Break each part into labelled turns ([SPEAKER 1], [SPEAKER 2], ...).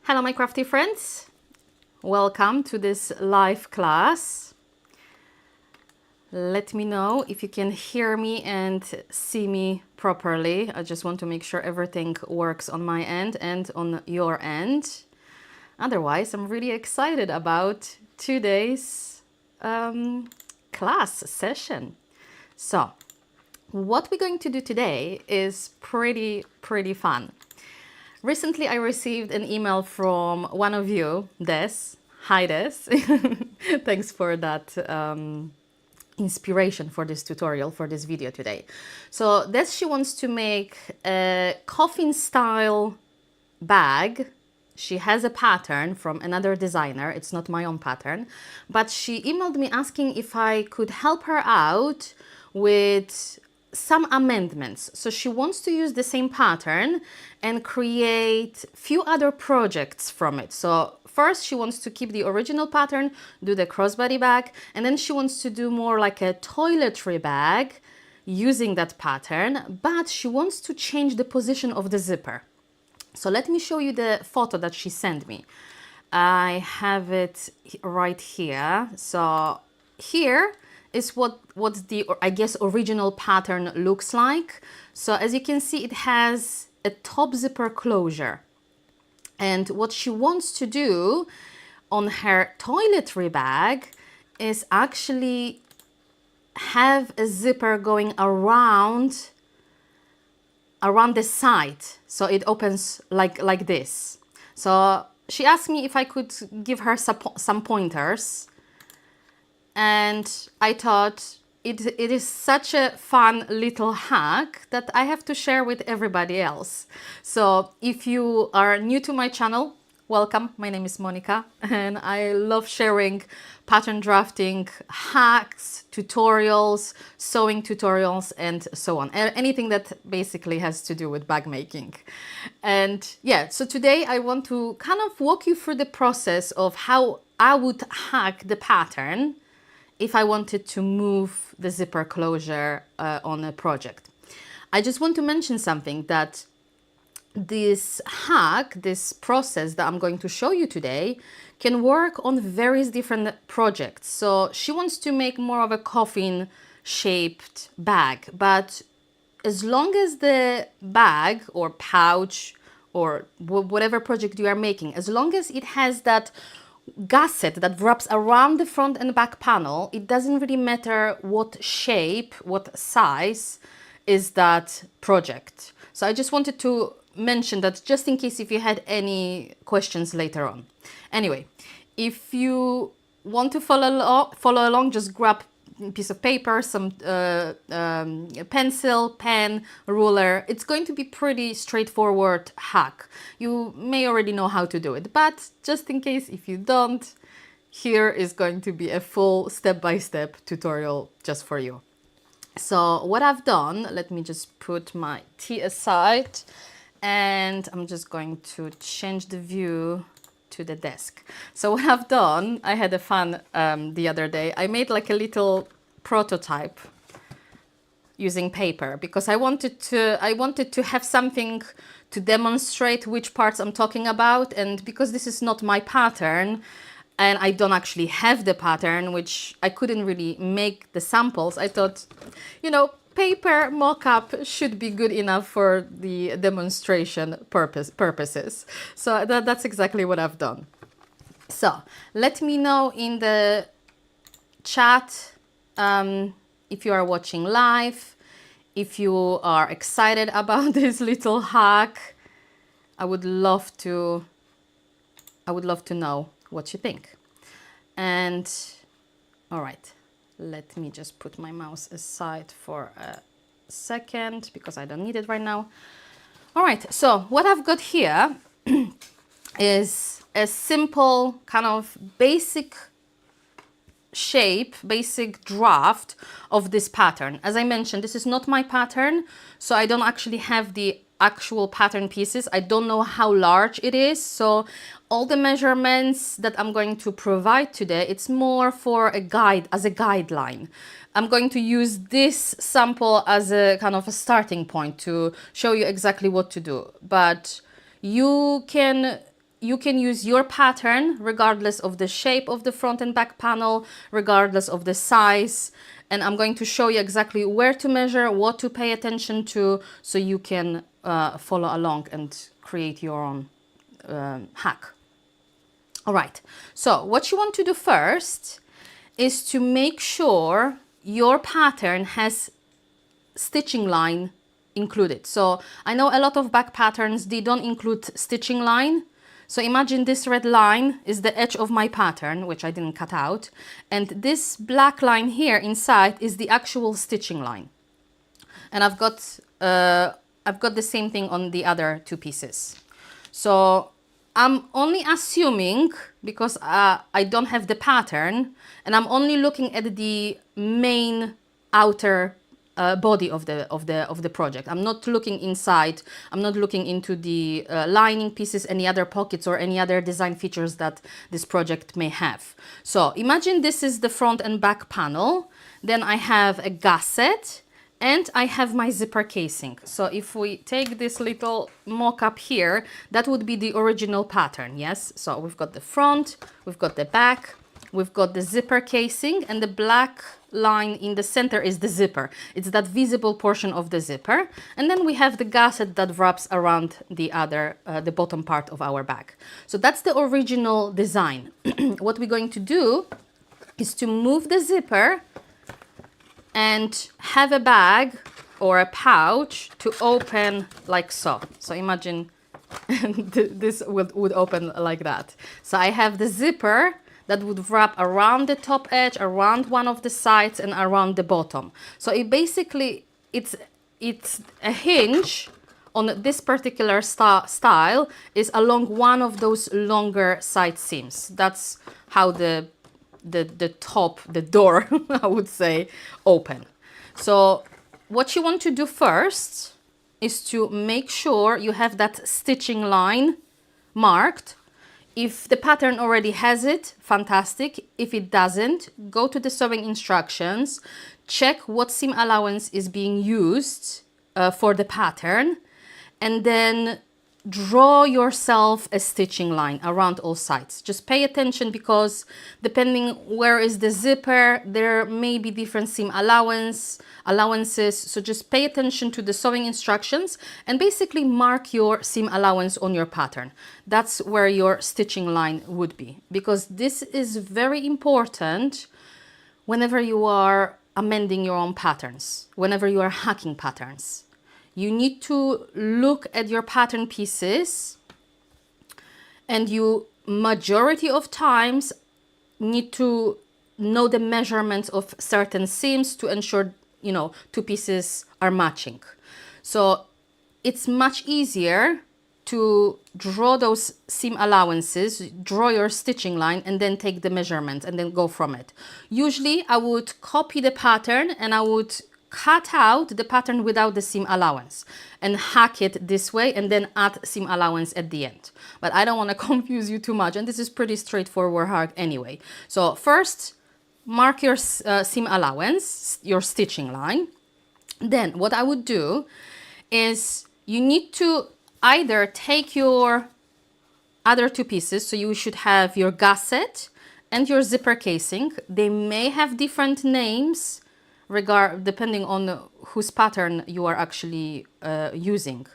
[SPEAKER 1] Hello my crafty friends, welcome to this live class. Let me know if you can hear me and see me properly. I just want to make sure everything works on my end and on your end. Otherwise, I'm really excited about today's class session. So, what we're going to do today is pretty fun. Recently, I received an email from one of you, Des. Hi, Des. Thanks for that inspiration for this tutorial, for this video today. So Des, she wants to make a coffin style bag. She has a pattern from another designer. It's not my own pattern, but she emailed me asking if I could help her out with some amendments. So she wants to use the same pattern and create few other projects from it. So first she wants to keep the original pattern, do the crossbody bag, and then she wants to do more like a toiletry bag using that pattern, but she wants to change the position of the zipper. So let me show you the photo that she sent me. I have it right here. So here is what the, I guess, original pattern looks like. So as you can see, it has a top zipper closure. And what she wants to do on her toiletry bag is actually have a zipper going around the side, so it opens like this. So she asked me if I could give her some pointers, and I thought it is such a fun little hack that I have to share with everybody else. So if you are new to my channel, welcome. My name is Monica and I love sharing pattern drafting hacks, tutorials, sewing tutorials, and so on. Anything that basically has to do with bag making. And yeah, so today I want to kind of walk you through the process of how I would hack the pattern if I wanted to move the zipper closure on a project. I just want to mention something, that this hack, this process that I'm going to show you today, can work on various different projects. So she wants to make more of a coffin shaped bag, but as long as the bag or pouch or whatever project you are making, as long as it has that gusset that wraps around the front and back panel, it doesn't really matter what shape, what size is that project. So I just wanted to mention that just in case if you had any questions later on. Anyway, if you want to follow along, just grab a piece of paper, some pencil, pen, ruler. It's going to be pretty straightforward hack. You may already know how to do it, but just in case if you don't, here is going to be a full step-by-step tutorial just for you. So what I've done, let me just put my tea aside, and I'm just going to change the view to the desk. So what I've done, I had a fun the other day. I made like a little prototype using paper because I wanted to have something to demonstrate which parts I'm talking about, and because this is not my pattern and I don't actually have the pattern, which I couldn't really make the samples, I thought, you know, paper mock-up should be good enough for the demonstration purposes. So that's exactly what I've done. So let me know in the chat if you are watching live, if you are excited about this little hack. I would love to know what you think. And all right. Let me just put my mouse aside for a second because I don't need it right now. All right, so what I've got here is a simple kind of basic shape, basic draft of this pattern. As I mentioned, this is not my pattern, so I don't actually have the actual pattern pieces. I don't know how large it is, so all the measurements that I'm going to provide today, it's more for a guide, as a guideline. I'm going to use this sample as a kind of a starting point to show you exactly what to do, but you can you can use your pattern regardless of the shape of the front and back panel, regardless of the size. And I'm going to show you exactly where to measure, what to pay attention to, so you can follow along and create your own hack. All right, so what you want to do first is to make sure your pattern has stitching line included. So I know a lot of back patterns, they don't include stitching line. So imagine this red line is the edge of my pattern, which I didn't cut out. And this black line here inside is the actual stitching line. And I've got the same thing on the other two pieces. So I'm only assuming, because I don't have the pattern, and I'm only looking at the main outer body of the project. I'm not looking inside. I'm not looking into the lining pieces, any other pockets or any other design features that this project may have. So imagine this is the front and back panel. Then I have a gusset and I have my zipper casing. So if we take this little mock-up here, that would be the original pattern, yes? So we've got the front, we've got the back, we've got the zipper casing, and the black line in the center is the zipper. It's that visible portion of the zipper. And then we have the gusset that wraps around the bottom part of our bag. So that's the original design. What we're going to do is to move the zipper and have a bag or a pouch to open like so. So imagine this would open like that. So I have the zipper that would wrap around the top edge, around one of the sides, and around the bottom. So it basically, it's a hinge on this particular style is along one of those longer side seams. That's how the top, the door, I would say, open. So what you want to do first is to make sure you have that stitching line marked. If the pattern already has it, fantastic. If it doesn't, go to the sewing instructions, check what seam allowance is being used for the pattern, and then draw yourself a stitching line around all sides. Just pay attention, because depending where is the zipper, there may be different seam allowances. So just pay attention to the sewing instructions and basically mark your seam allowance on your pattern. That's where your stitching line would be, because this is very important whenever you are amending your own patterns, whenever you are hacking patterns. You need to look at your pattern pieces, and you majority of times need to know the measurements of certain seams to ensure, you know, two pieces are matching. So it's much easier to draw those seam allowances, draw your stitching line, and then take the measurement and then go from it. Usually I would copy the pattern and I would cut out the pattern without the seam allowance and hack it this way, and then add seam allowance at the end. But I don't want to confuse you too much, and this is pretty straightforward hack anyway. So first, mark your seam allowance, your stitching line. Then what I would do is you need to either take your other two pieces, so you should have your gusset and your zipper casing. They may have different names depending on whose pattern you are actually using.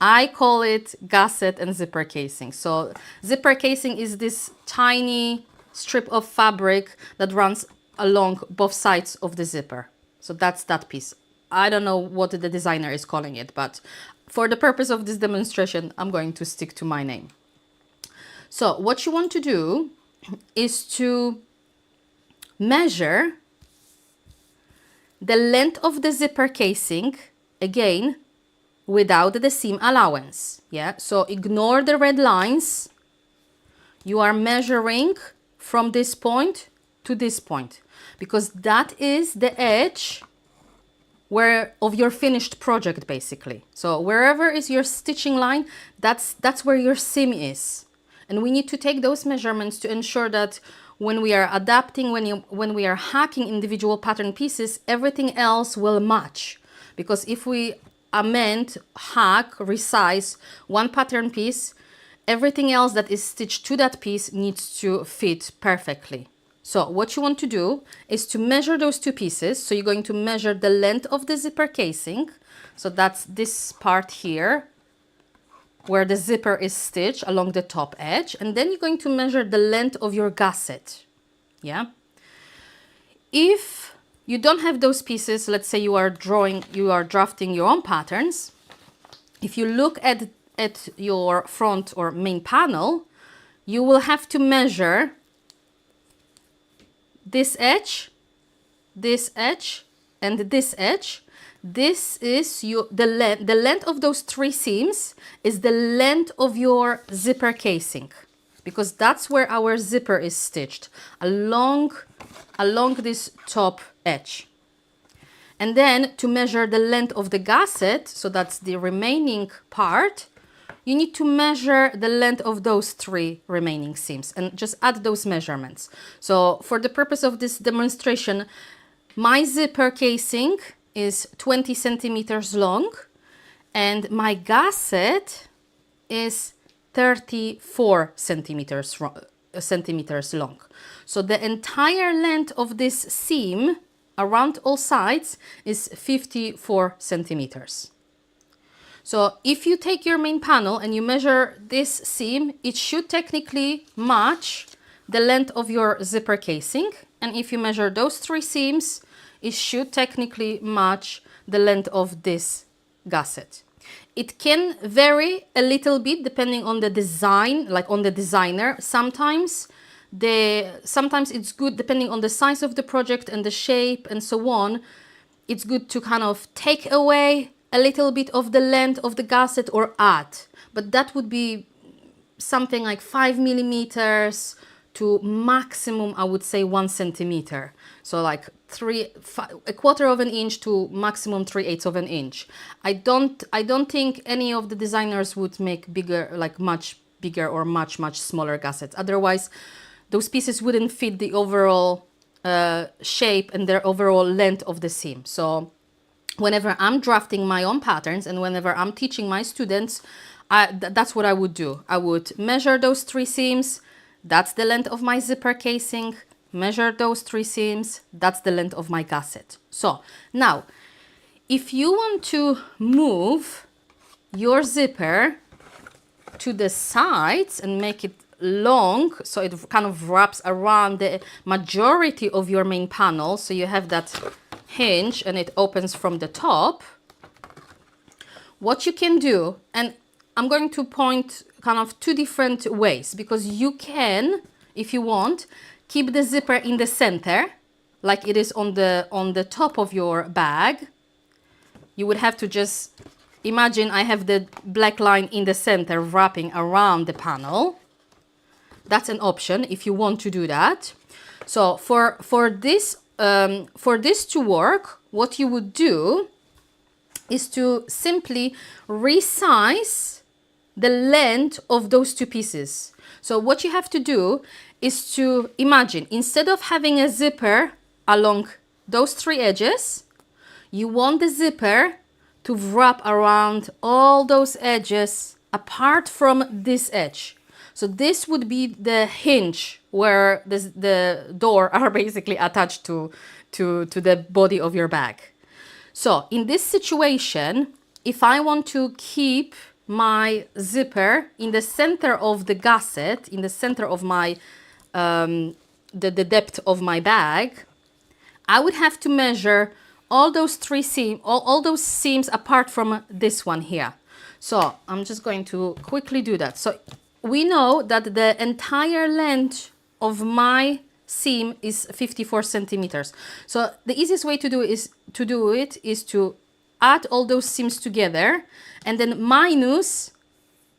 [SPEAKER 1] I call it gusset and zipper casing. So zipper casing is this tiny strip of fabric that runs along both sides of the zipper. So that's that piece. I don't know what the designer is calling it, but for the purpose of this demonstration, I'm going to stick to my name. So what you want to do is to measure the length of the zipper casing, again, without the seam allowance. Yeah, so ignore the red lines. You are measuring from this point to this point, because that is the edge of your finished project, basically. So wherever is your stitching line, that's where your seam is. And we need to take those measurements to ensure that when we are adapting, when we are hacking individual pattern pieces, everything else will match. Because if we amend, hack, resize one pattern piece, Everything else that is stitched to that piece needs to fit perfectly. So what you want to do is to measure those two pieces. So you're going to measure the length of the zipper casing. So that's this part here where the zipper is stitched along the top edge. And then you're going to measure the length of your gusset. Yeah. If you don't have those pieces, let's say you are drafting your own patterns. If you look at your front or main panel, you will have to measure this edge, and this edge. This is the length of those three seams is the length of your zipper casing, because that's where our zipper is stitched along this top edge. And then to measure the length of the gusset, so that's the remaining part, you need to measure the length of those three remaining seams and just add those measurements. So for the purpose of this demonstration, my zipper casing is 20 centimeters long and my gusset is 34 centimeters long. So the entire length of this seam around all sides is 54 centimeters. So if you take your main panel and you measure this seam, it should technically match the length of your zipper casing. And if you measure those three seams, it should technically match the length of this gusset. It can vary a little bit depending on the design, like on the designer. Sometimes it's good, depending on the size of the project and the shape and so on, it's good to kind of take away a little bit of the length of the gusset or add. But that would be something like 5 millimeters to maximum, I would say 1 centimeter. So like a quarter of an inch to maximum 3/8 of an inch. I don't think any of the designers would make bigger, like much bigger or much smaller gussets. Otherwise, those pieces wouldn't fit the overall shape and their overall length of the seam. So whenever I'm drafting my own patterns and whenever I'm teaching my students, that's what I would do. I would measure those three seams. That's the length of my zipper casing. Measure those three seams. That's the length of my gusset. So now, if you want to move your zipper to the sides and make it long, so it kind of wraps around the majority of your main panel, so you have that hinge and it opens from the top, what you can do, and I'm going to point kind of two different ways, because you can, if you want, keep the zipper in the center like it is on the top of your bag. You would have to just imagine I have the black line in the center wrapping around the panel. That's an option if you want to do that. So for this to work, what you would do is to simply resize the length of those two pieces. So what you have to do is to imagine, instead of having a zipper along those three edges, you want the zipper to wrap around all those edges apart from this edge. So this would be the hinge where the door are basically attached to the body of your bag. So in this situation, if I want to keep my zipper in the center of the gusset, in the center of my the depth of my bag, I would have to measure all those three seams, all those seams apart from this one here. So I'm just going to quickly do that. So we know that the entire length of my seam is 54 centimeters. So the easiest way to do it is to add all those seams together and then minus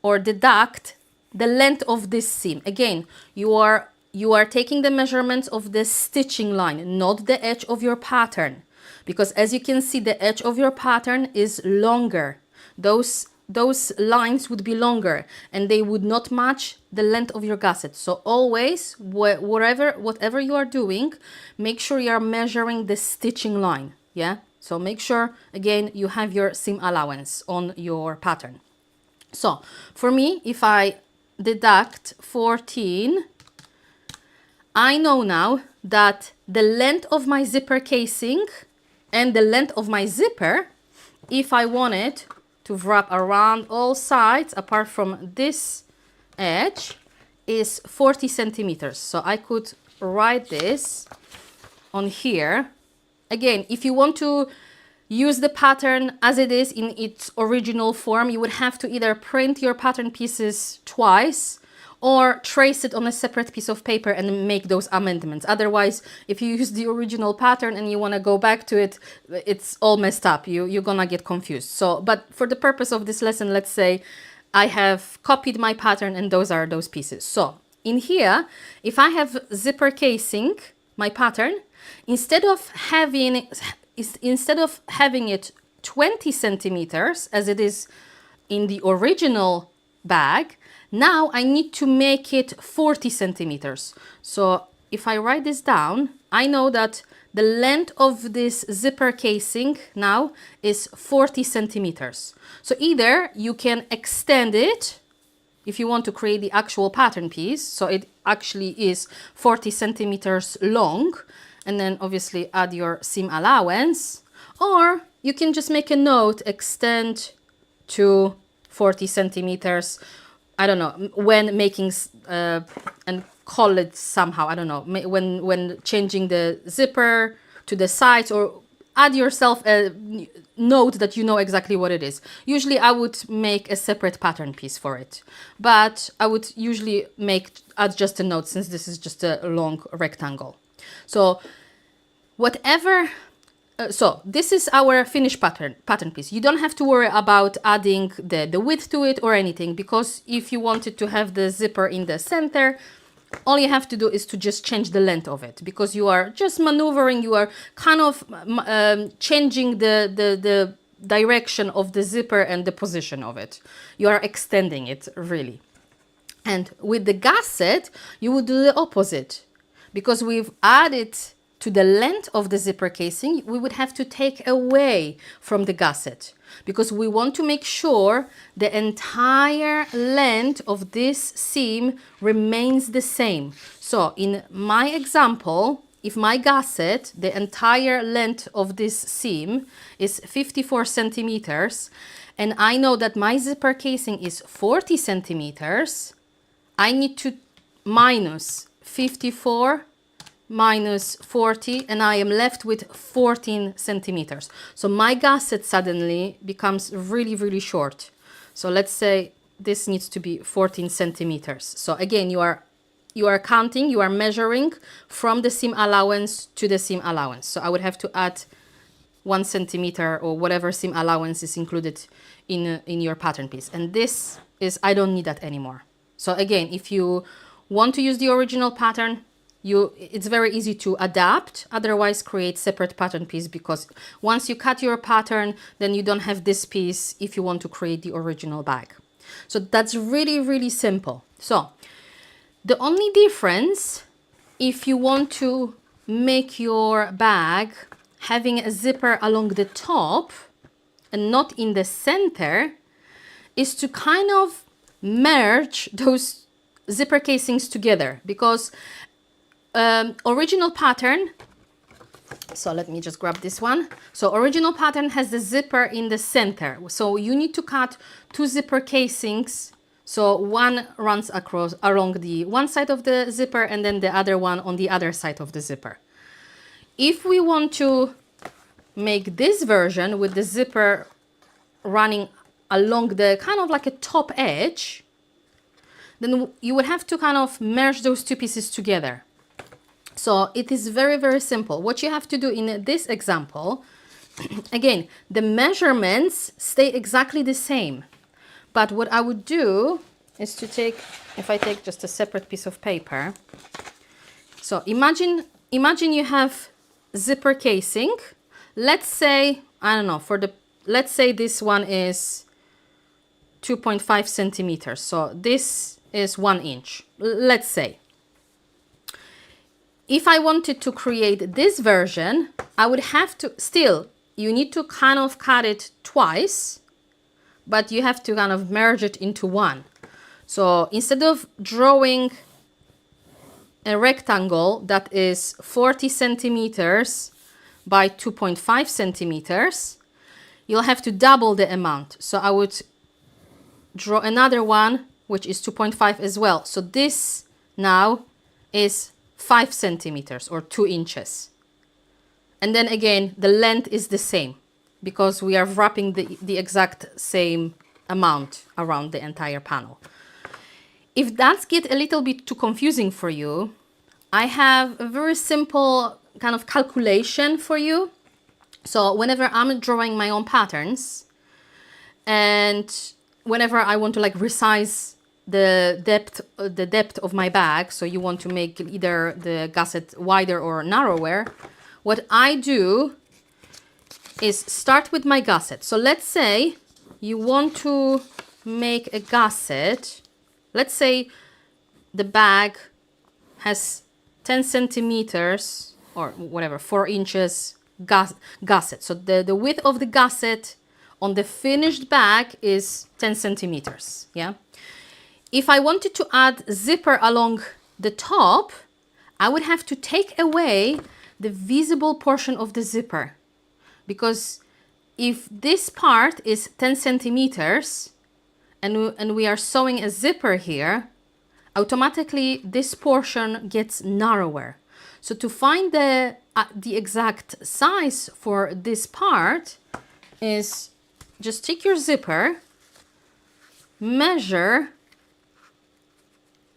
[SPEAKER 1] or deduct the length of this seam. Again, you are taking the measurements of the stitching line, not the edge of your pattern, because as you can see, the edge of your pattern is longer. Those lines would be longer and they would not match the length of your gusset. So always, whatever you are doing, make sure you are measuring the stitching line. Yeah. So make sure, again, you have your seam allowance on your pattern. So for me, if I deduct 14, I know now that the length of my zipper casing and the length of my zipper, if I want it to wrap around all sides apart from this edge, is 40 centimeters. So I could write this on here. Again, if you want to use the pattern as it is in its original form, you would have to either print your pattern pieces twice or trace it on a separate piece of paper and make those amendments. Otherwise, if you use the original pattern and you want to go back to it, it's all messed up. You're gonna get confused. So, but for the purpose of this lesson, let's say I have copied my pattern and those are those pieces. So in here, if I have zipper casing, my pattern, instead of having it 20 centimeters as it is in the original bag, now I need to make it 40 centimeters. So if I write this down, I know that the length of this zipper casing now is 40 centimeters. So either you can extend it if you want to create the actual pattern piece, so it actually is 40 centimeters long, and then obviously add your seam allowance, or you can just make a note, extend to 40 centimeters, I don't know, when making, and call it somehow, I don't know, when changing the zipper to the sides, or add yourself a note that you know exactly what it is. Usually I would make a separate pattern piece for it, but I would usually add just a note since this is just a long rectangle. So whatever, so this is our finished pattern piece. You don't have to worry about adding the width to it or anything, because if you wanted to have the zipper in the center, all you have to do is to just change the length of it, because you are just maneuvering, you are kind of changing the direction of the zipper and the position of it. You are extending it really. And with the gusset, you would do the opposite, because we've added to the length of the zipper casing, we would have to take away from the gusset, because we want to make sure the entire length of this seam remains the same. So in my example, if my gusset, the entire length of this seam is 54 centimeters, and I know that my zipper casing is 40 centimeters, I need to minus 54 minus 40, and I am left with 14 centimeters. So my gusset suddenly becomes really, really short. So let's say this needs to be 14 centimeters. So again, you are counting, you are measuring from the seam allowance to the seam allowance. So I would have to add 1 centimeter or whatever seam allowance is included in your pattern piece. And this is, I don't need that anymore. So again, if you want to use the original pattern, it's very easy to adapt, otherwise create separate pattern piece, because once you cut your pattern, then you don't have this piece if you want to create the original bag. So that's really, really simple. So the only difference, if you want to make your bag having a zipper along the top and not in the center, is to kind of merge those zipper casings together, because original pattern, so let me just grab this one. So original pattern has the zipper in the center. So you need to cut 2 zipper casings. So one runs along the one side of the zipper and then the other one on the other side of the zipper. If we want to make this version with the zipper running along the kind of like a top edge, then you would have to kind of merge those 2 pieces together. So it is very, very simple. What you have to do in this example, again, the measurements stay exactly the same. But what I would do is to take, if I take just a separate piece of paper. So imagine you have zipper casing. Let's say, I don't know, let's say this one is 2.5 centimeters. So this is 1 inch, let's say. If I wanted to create this version, I would have to, still, you need to kind of cut it twice, but you have to kind of merge it into one. So instead of drawing a rectangle that is 40 centimeters by 2.5 centimeters, you'll have to double the amount. So I would draw another one, which is 2.5 as well. So this now is 5 centimeters or 2 inches. And then again, the length is the same because we are wrapping the exact same amount around the entire panel. If that gets a little bit too confusing for you, I have a very simple kind of calculation for you. So whenever I'm drawing my own patterns and whenever I want to like resize the depth of my bag, so you want to make either the gusset wider or narrower, what I do is start with my gusset. So let's say you want to make a gusset. Let's say the bag has 10 centimeters or whatever, 4 inches gusset. So the width of the gusset on the finished bag is 10 centimeters. Yeah. If I wanted to add zipper along the top, I would have to take away the visible portion of the zipper. Because if this part is 10 centimeters and we are sewing a zipper here, automatically this portion gets narrower. So to find the exact size for this part is just take your zipper, measure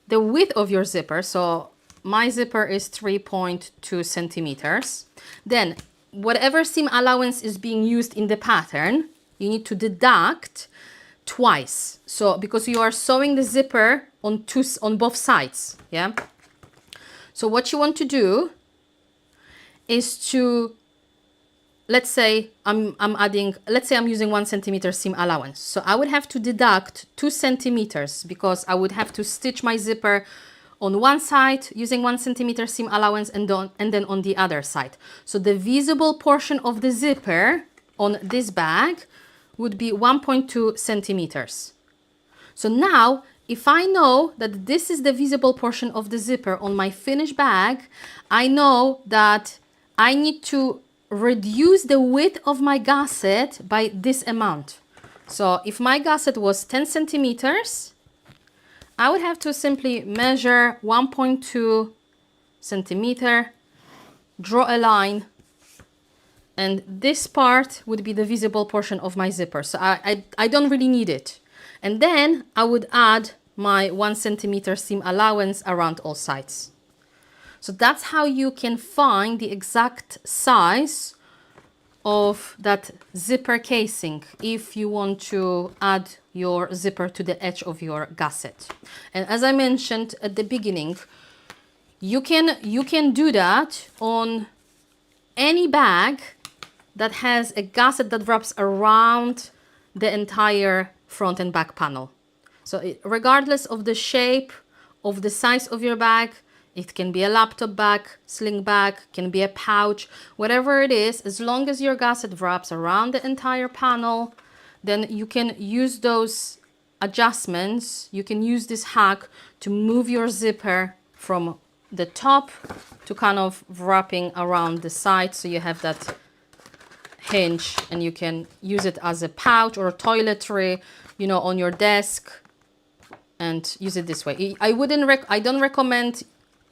[SPEAKER 1] the width of your zipper. So my zipper is 3.2 centimeters. Then whatever seam allowance is being used in the pattern, you need to deduct twice. So because you are sewing the zipper on both sides, yeah. So what you want to do is to, let's say I'm using 1 centimeter seam allowance. So I would have to deduct 2 centimeters because I would have to stitch my zipper on one side using 1 centimeter seam allowance and then on the other side. So the visible portion of the zipper on this bag would be 1.2 centimeters. So now, if I know that this is the visible portion of the zipper on my finished bag, I know that I need to reduce the width of my gusset by this amount. So if my gusset was 10 centimeters, I would have to simply measure 1.2 centimeter, draw a line, and this part would be the visible portion of my zipper. So I don't really need it. And then I would add my 1 centimeter seam allowance around all sides. So that's how you can find the exact size of that zipper casing if you want to add your zipper to the edge of your gusset. And as I mentioned at the beginning, you can do that on any bag that has a gusset that wraps around the entire front and back panel. So regardless of the shape, of the size of your bag, it can be a laptop bag, sling bag, can be a pouch, whatever it is, as long as your gusset wraps around the entire panel, then you can use those adjustments. You can use this hack to move your zipper from the top to kind of wrapping around the side, so you have that hinge and you can use it as a pouch or a toiletry, you know, on your desk and use it this way. I don't recommend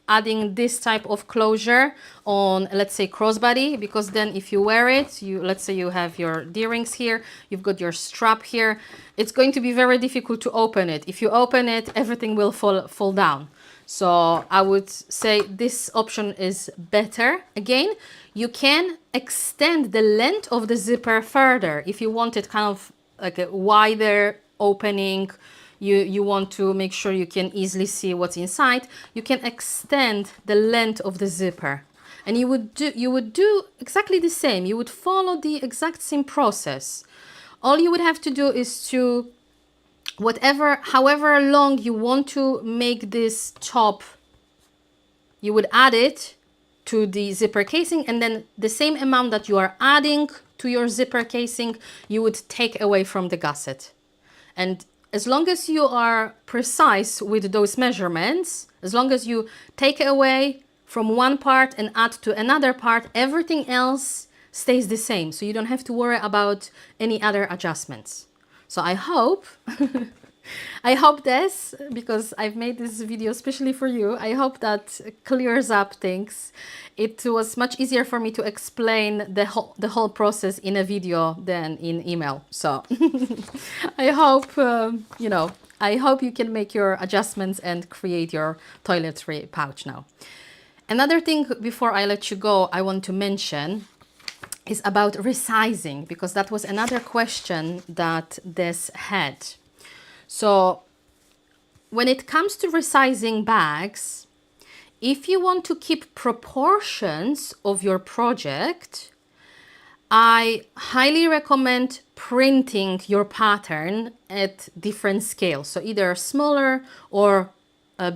[SPEAKER 1] adding this type of closure on, let's say, crossbody, because then if you wear it, let's say you have your D-rings here, you've got your strap here, it's going to be very difficult to open it. If you open it, everything will fall down. So I would say this option is better. Again, you can extend the length of the zipper further if you want it kind of like a wider opening. You want to make sure you can easily see what's inside. You can extend the length of the zipper, and you would do exactly the same. You would follow the exact same process. All you would have to do is to however long you want to make this top, you would add it to the zipper casing, and then the same amount that you are adding to your zipper casing, you would take away from the gusset. And as long as you are precise with those measurements, as long as you take away from one part and add to another part, everything else stays the same. So you don't have to worry about any other adjustments. So I hope, I hope this, because I've made this video especially for you, I hope that clears up things. It was much easier for me to explain the whole process in a video than in email. So I hope, you know, I hope you can make your adjustments and create your toiletry pouch now. Another thing before I let you go, I want to mention is about resizing, because that was another question that this had. So when it comes to resizing bags, if you want to keep proportions of your project, I highly recommend printing your pattern at different scales. So either smaller or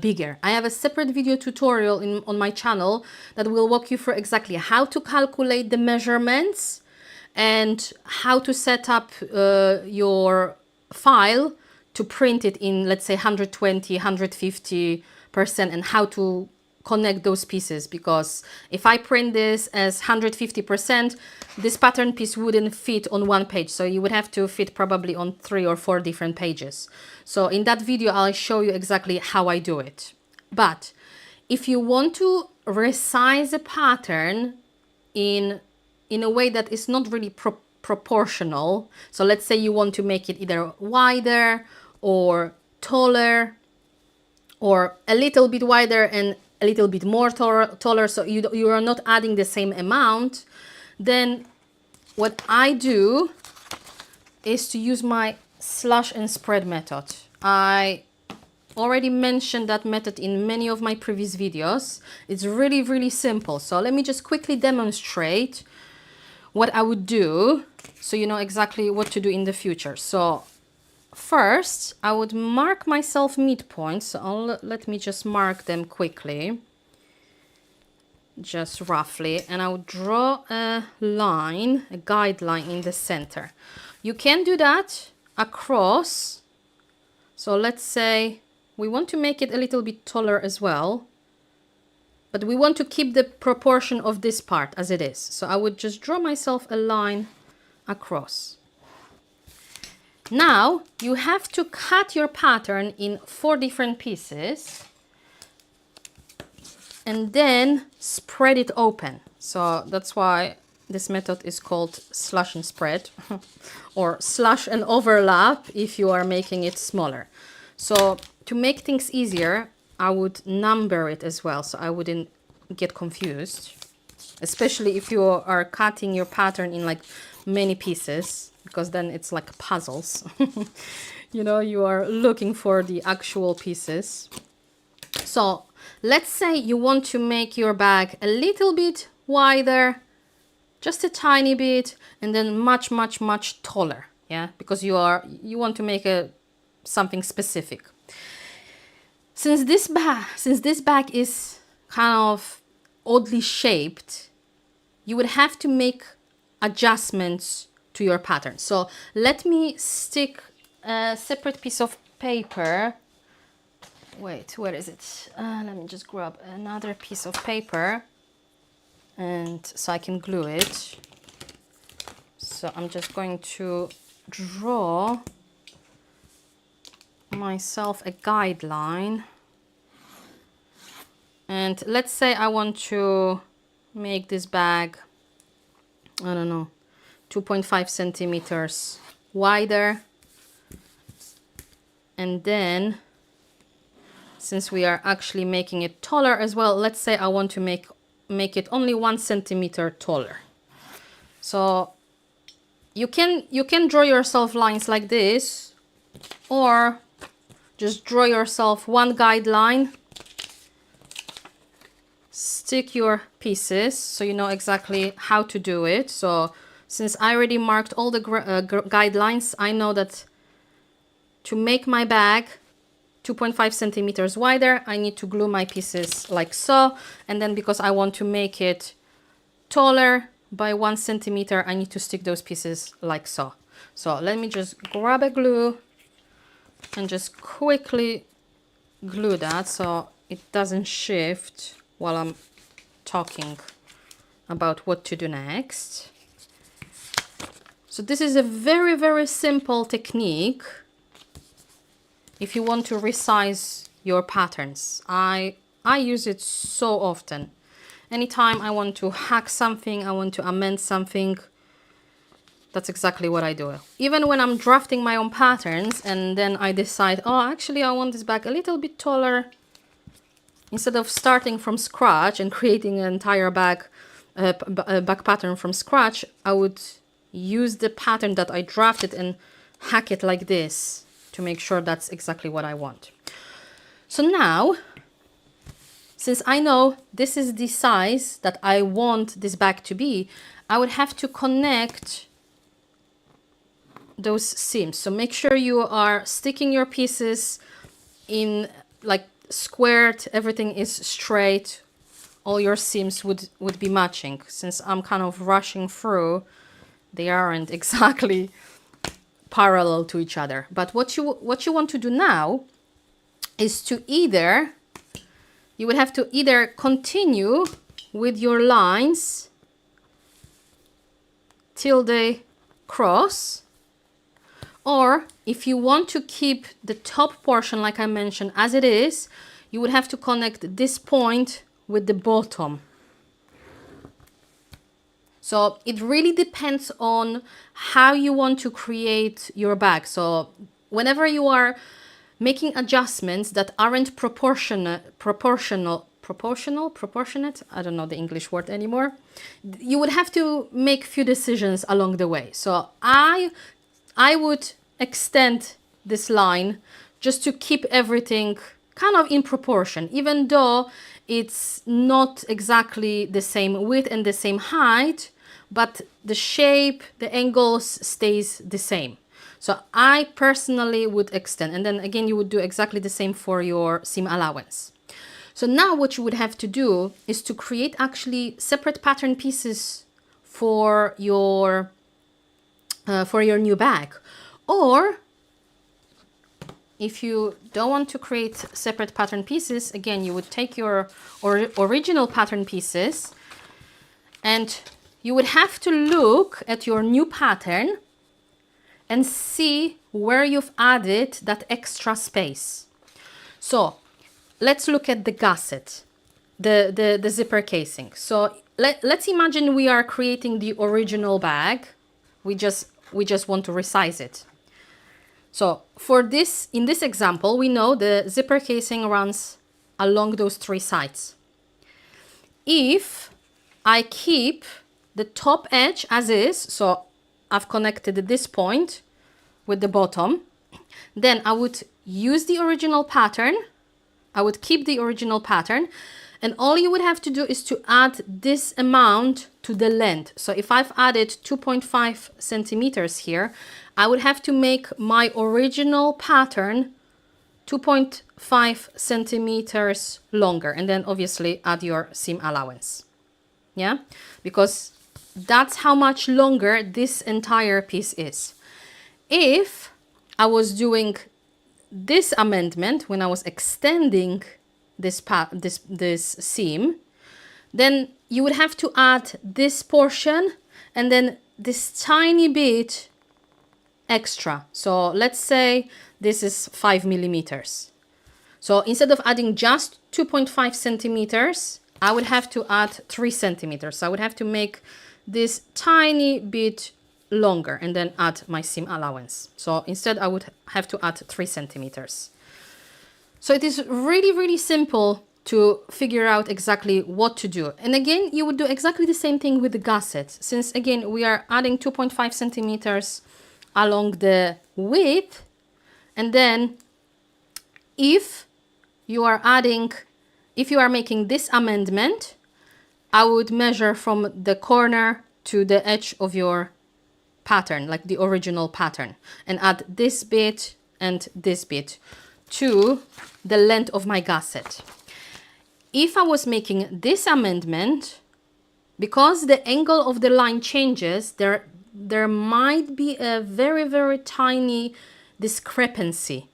[SPEAKER 1] bigger. I have a separate video tutorial on my channel that will walk you through exactly how to calculate the measurements and how to set up your file to print it in, let's say, 120, 150%, and how to connect those pieces. Because if I print this as 150%, this pattern piece wouldn't fit on one page. So you would have to fit probably on 3 or 4 different pages. So in that video, I'll show you exactly how I do it. But if you want to resize a pattern in a way that is not really proportional, so let's say you want to make it either wider or taller, or a little bit wider and a little bit more taller, so you are not adding the same amount, then what I do is to use my slash and spread method. I already mentioned that method in many of my previous videos. It's really, really simple. So let me just quickly demonstrate what I would do so you know exactly what to do in the future. So first, I would mark myself midpoints. So let me just mark them quickly, just roughly, and I would draw a line, a guideline in the center. You can do that across. So let's say we want to make it a little bit taller as well, but we want to keep the proportion of this part as it is. So I would just draw myself a line across. Now you have to cut your pattern in 4 different pieces and then spread it open. So that's why this method is called slash and spread or slash and overlap if you are making it smaller. So to make things easier, I would number it as well so I wouldn't get confused, especially if you are cutting your pattern in like many pieces, because then it's like puzzles. You know, you are looking for the actual pieces. So let's say you want to make your bag a little bit wider, just a tiny bit, and then much, much, much taller. Yeah, because you want to make something specific. Since this bag is kind of oddly shaped, you would have to make adjustments to your pattern. So let me stick a separate piece of paper. Wait, where is it? Let me just grab another piece of paper, and so I can glue it. So I'm just going to draw myself a guideline, and let's say I want to make this bag, I don't know, 2.5 centimeters wider, and then since we are actually making it taller as well, let's say I want to make it only 1 centimeter taller. So you can draw yourself lines like this, or just draw yourself one guideline, stick your pieces so you know exactly how to do it. So since I already marked all the guidelines, I know that to make my bag 2.5 centimeters wider, I need to glue my pieces like so. And then because I want to make it taller by 1 centimeter, I need to stick those pieces like so. So let me just grab a glue, and just quickly glue that so it doesn't shift while I'm talking about what to do next. So this is a very, very simple technique if you want to resize your patterns. I use it so often. Anytime I want to hack something, I want to amend something, that's exactly what I do. Even when I'm drafting my own patterns and then I decide, oh, actually I want this bag a little bit taller. Instead of starting from scratch and creating an entire bag pattern from scratch, I would use the pattern that I drafted and hack it like this to make sure that's exactly what I want. So now, since I know this is the size that I want this bag to be, I would have to connect those seams. So make sure you are sticking your pieces in like squared, everything is straight, all your seams would be matching. Since I'm kind of rushing through, they aren't exactly parallel to each other. But what you want to do now is to you would have to either continue with your lines till they cross, or if you want to keep the top portion, like I mentioned, as it is, you would have to connect this point with the bottom. So it really depends on how you want to create your bag. So whenever you are making adjustments that aren't proportionate, I don't know the English word anymore, you would have to make few decisions along the way. So I would extend this line just to keep everything kind of in proportion, even though it's not exactly the same width and the same height, but the shape, the angles stays the same. So I personally would extend, and then again you would do exactly the same for your seam allowance. So now what you would have to do is to create actually separate pattern pieces for your new bag. Or if you don't want to create separate pattern pieces, again you would take your original pattern pieces and you would have to look at your new pattern and see where you've added that extra space. So let's look at the gusset, the zipper casing. So let's imagine we are creating the original bag. We just want to resize it. So for this, in this example, we know the zipper casing runs along those three sides. If I keep the top edge as is, so I've connected this point with the bottom, then I would use the original pattern, I would keep the original pattern, and all you would have to do is to add this amount to the length. So if I've added 2.5 centimeters here, I would have to make my original pattern 2.5 centimeters longer, and then obviously add your seam allowance. Yeah, because that's how much longer this entire piece is. If I was doing this amendment when I was extending this seam, then you would have to add this portion and then this tiny bit extra. So let's say this is 5 millimeters. So instead of adding just 2.5 centimeters, I would have to add 3 centimeters. So I would have to make this tiny bit longer and then add my seam allowance. So instead I would have to add 3 centimeters. So it is really, really simple to figure out exactly what to do. And again, you would do exactly the same thing with the gusset. Since again, we are adding 2.5 centimeters along the width. And then if you are making this amendment, I would measure from the corner to the edge of your pattern, like the original pattern, and add this bit and this bit to the length of my gusset. If I was making this amendment, because the angle of the line changes, there might be a very, very tiny discrepancy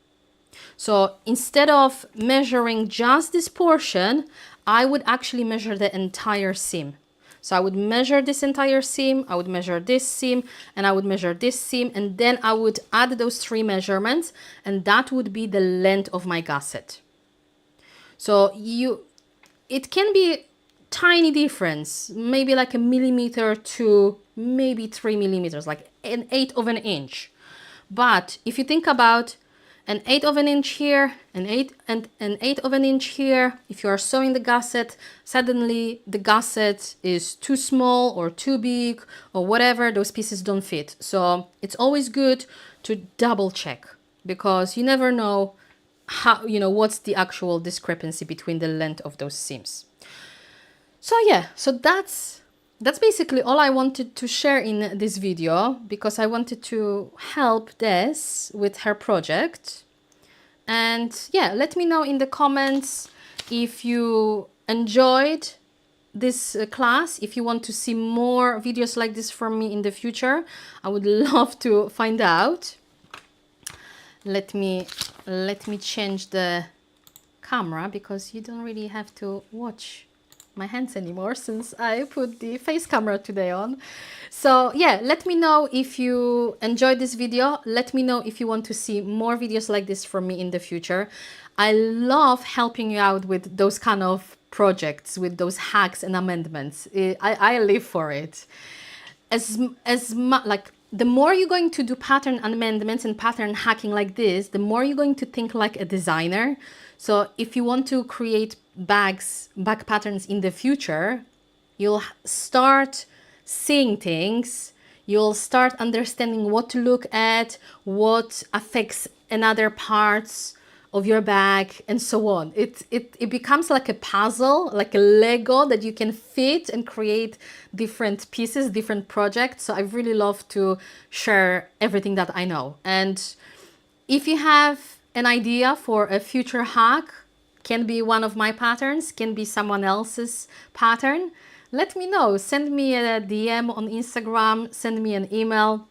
[SPEAKER 1] So instead of measuring just this portion, I would actually measure the entire seam. So I would measure this entire seam, I would measure this seam, and I would measure this seam, and then I would add those 3 measurements, and that would be the length of my gusset. So it can be tiny difference, maybe like a millimeter to maybe 3 millimeters, like an eighth of an inch. But if you think about an eighth of an inch here, an eighth of an inch here, if you are sewing the gusset, suddenly the gusset is too small or too big or whatever, those pieces don't fit. So it's always good to double check, because you never know how, what's the actual discrepancy between the length of those seams. So yeah, so that's basically all I wanted to share in this video, because I wanted to help Des with her project. And yeah, let me know in the comments if you enjoyed this class, if you want to see more videos like this from me in the future. I would love to find out. Let me change the camera, because you don't really have to watch my hands anymore since I put the face camera today on. So yeah, let me know if you enjoyed this video. Let me know if you want to see more videos like this from me in the future. I love helping you out with those kind of projects, with those hacks and amendments. I live for it. Like, the more you're going to do pattern amendments and pattern hacking like this, the more you're going to think like a designer. So if you want to create bag patterns in the future, you'll start seeing things, you'll start understanding what to look at, what affects another parts of your bag, and so on. It becomes like a puzzle, like a Lego that you can fit and create different pieces, different projects. So I really love to share everything that I know. And if you have an idea for a future hack, can be one of my patterns, can be someone else's pattern, let me know. Send me a DM on Instagram, send me an email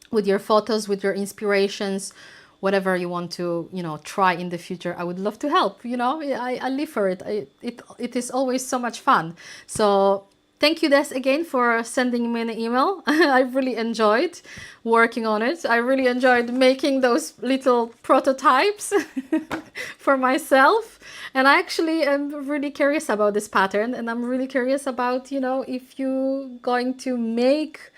[SPEAKER 1] with your photos, with your inspirations, whatever you want to, try in the future. I would love to help. I live for it. It is always so much fun. So thank you, Des, again for sending me an email. I really enjoyed working on it. I really enjoyed making those little prototypes for myself. And I actually am really curious about this pattern. And I'm really curious about, if you're going to make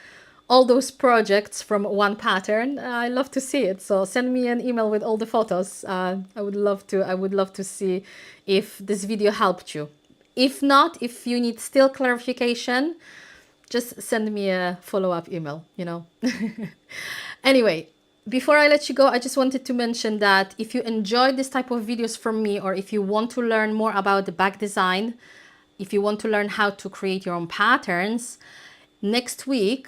[SPEAKER 1] all those projects from one pattern. I love to see it. So send me an email with all the photos. I would love to see if this video helped you. If not, if you need still clarification, just send me a follow-up email, Anyway, before I let you go, I just wanted to mention that if you enjoyed this type of videos from me, or if you want to learn more about the bag design, if you want to learn how to create your own patterns, next week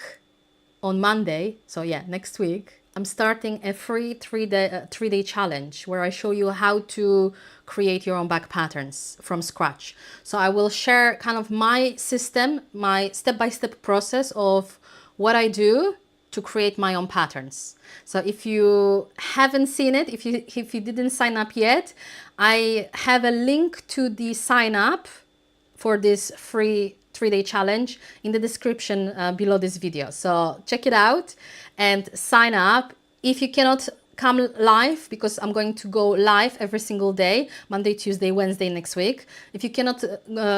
[SPEAKER 1] on Monday, so yeah, next week, I'm starting a free three-day challenge where I show you how to create your own bag patterns from scratch. So I will share kind of my system, my step-by-step process of what I do to create my own patterns. So if you haven't seen it, if you didn't sign up yet, I have a link to the sign up for this free 3-day challenge in the description below this video. So check it out and sign up. If you cannot come live, because I'm going to go live every single day, Monday, Tuesday, Wednesday next week. If you cannot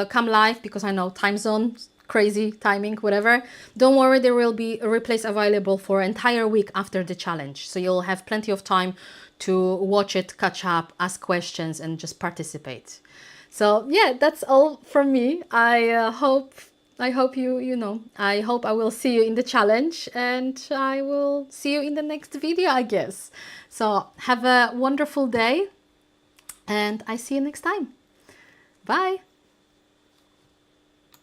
[SPEAKER 1] come live, because I know time zone, crazy timing, whatever, don't worry, there will be a replays available for an entire week after the challenge. So you'll have plenty of time to watch it, catch up, ask questions, and just participate. So yeah, that's all from me. I hope I will see you in the challenge, and I will see you in the next video, I guess. So have a wonderful day, and I see you next time. Bye.